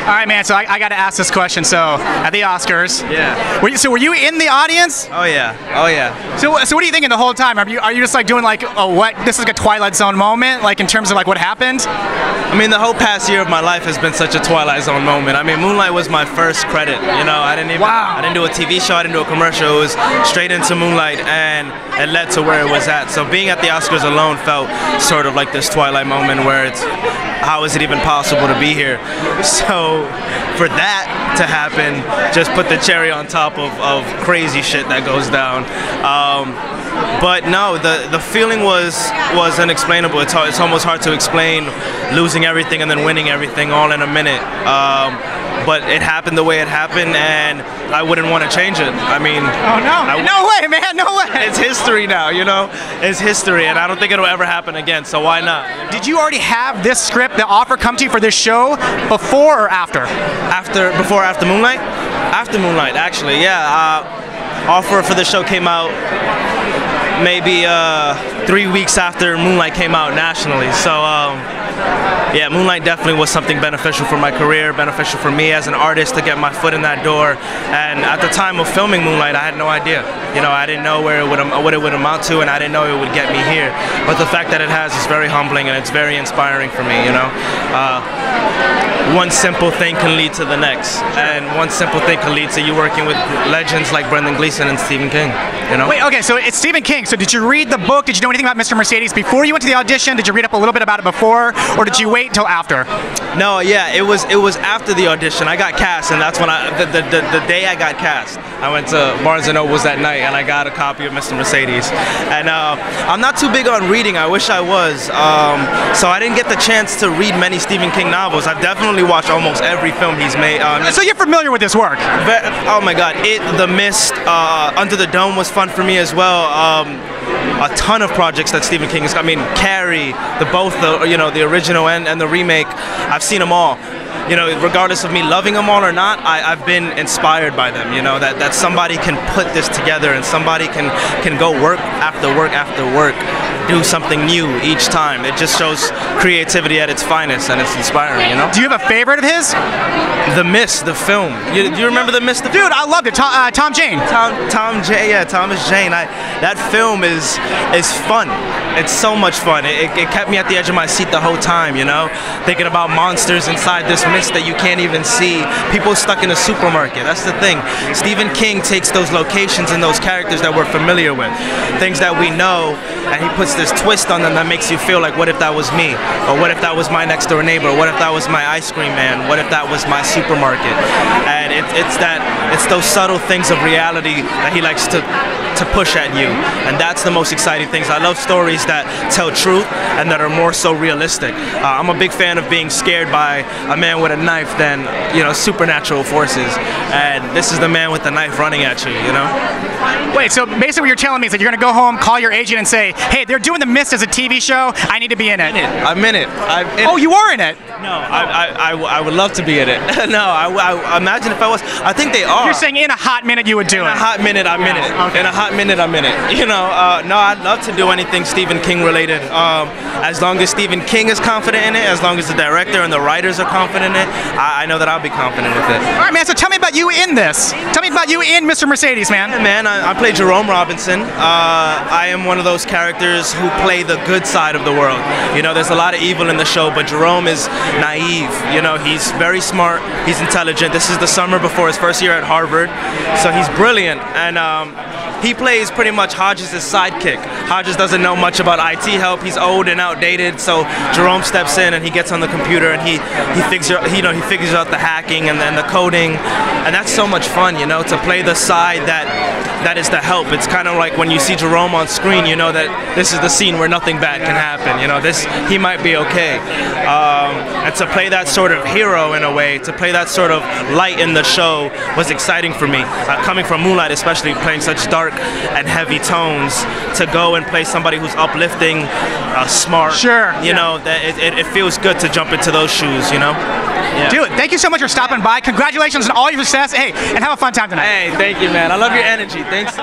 All right, man. So I got to ask this question. So at the Oscars, Yeah. were you in the audience? Oh yeah. Oh yeah. So what are you thinking the whole time? Are you just like doing like what? This is like a Twilight Zone moment, like in terms of like what happened? I mean, the whole past year of my life has been such a Twilight Zone moment. I mean, Moonlight was my first credit. You know, I didn't do a TV show. I didn't do a commercial. It was straight into Moonlight, and it led to where it was at. So being at the Oscars alone felt sort of like this Twilight moment where it's, how is it even possible to be here? So for that to happen, just put the cherry on top of crazy shit that goes down. But no, the feeling was unexplainable. It's almost hard to explain losing everything and then winning everything all in a minute. But it happened the way it happened, and I wouldn't want to change it. I mean, oh no, no way, man, no way. It's history now, you know. It's history, and I don't think it'll ever happen again. So why not? You know? Did you already have this script, the offer, come to you for this show before or after? After Moonlight? After Moonlight, actually, yeah. Offer for the show came out maybe 3 weeks after Moonlight came out nationally. So yeah, Moonlight definitely was something beneficial for my career, beneficial for me as an artist to get my foot in that door. And at the time of filming Moonlight, I had no idea. You know, I didn't know what it would amount to, and I didn't know it would get me here. But the fact that it has is very humbling, and it's very inspiring for me, you know. One simple thing can lead to the next, and one simple thing can lead to you working with legends like Brendan Gleeson and Stephen King, you know? Wait, okay, so it's Stephen King. So did you read the book? Did you know anything about Mr. Mercedes before you went to the audition? Did you read up a little bit about it before, or did you wait until after? No, yeah, it was after the audition. I got cast, and that's when the day I got cast, I went to Barnes & Noble's that night, and I got a copy of Mr. Mercedes. And I'm not too big on reading. I wish I was. So I didn't get the chance to read many Stephen King novels. I've definitely watched almost every film he's made. So you're familiar with this work? Oh my God, The Mist, Under the Dome was fun for me as well. A ton of projects that Stephen King has. I mean, Carrie, the original and the remake. I've seen them all. You know, regardless of me loving them all or not, I've been inspired by them. You know, that somebody can put this together, and somebody can go work after work after work, do something new each time. It just shows creativity at its finest, and it's inspiring, you know? Do you have a favorite of his? The Mist, the film. Do you remember The Mist? Dude, I loved it. Tom Jane. Thomas Jane. That film is fun. It's so much fun. It kept me at the edge of my seat the whole time, you know? Thinking about monsters inside this mist that you can't even see. People stuck in a supermarket. That's the thing. Stephen King takes those locations and those characters that we're familiar with, things that we know, and he puts this twist on them that makes you feel like, what if that was me? Or what if that was my next door neighbor? What if that was my ice cream man? What if that was my supermarket? And it's those subtle things of reality that he likes to push at you, and that's the most exciting things. I love stories that tell truth and that are more so realistic. I'm a big fan of being scared by a man with a knife than, you know, supernatural forces, and this is the man with the knife running at you, you know? Wait, so basically what you're telling me is that you're gonna go home, call your agent and say, hey, they're doing The Mist as a TV show, I need to be in it. I'm in it. Oh, you are in it? No, I would love to be in it. No, I imagine if I was. I think they are. You're saying in a hot minute you would do it? In a hot minute, I'm in it. Okay. In a hot minute, I'm in it. You know, no, I'd love to do anything Stephen King related. As long as Stephen King is confident in it, as long as the director and the writers are confident in it, I know that I'll be confident with it. All right, man, so tell me about you in this. Tell me about you in Mr. Mercedes, man. Yeah, man, I play Jerome Robinson. I am one of those characters who play the good side of the world. You know, there's a lot of evil in the show, but Jerome is naive. You know, he's very smart, he's intelligent. This is the summer before his first year at Harvard, so he's brilliant, and he plays pretty much Hodges' sidekick. Hodges doesn't know much about IT help. He's old and outdated, so Jerome steps in and he gets on the computer and he figures out the hacking and then the coding, and that's so much fun, you know, to play the side that is the help. It's kind of like when you see Jerome on screen, you know that this is the scene where nothing bad can happen. You know, he might be okay. And to play that sort of hero in a way, to play that sort of light in the show was exciting for me. Coming from Moonlight, especially playing such dark and heavy tones, to go and play somebody who's uplifting, smart. Sure. You know, that it feels good to jump into those shoes, you know? Yeah. Dude, thank you so much for stopping by. Congratulations on all your success. Hey, and have a fun time tonight. Hey, thank you, man. I love your energy. Thanks.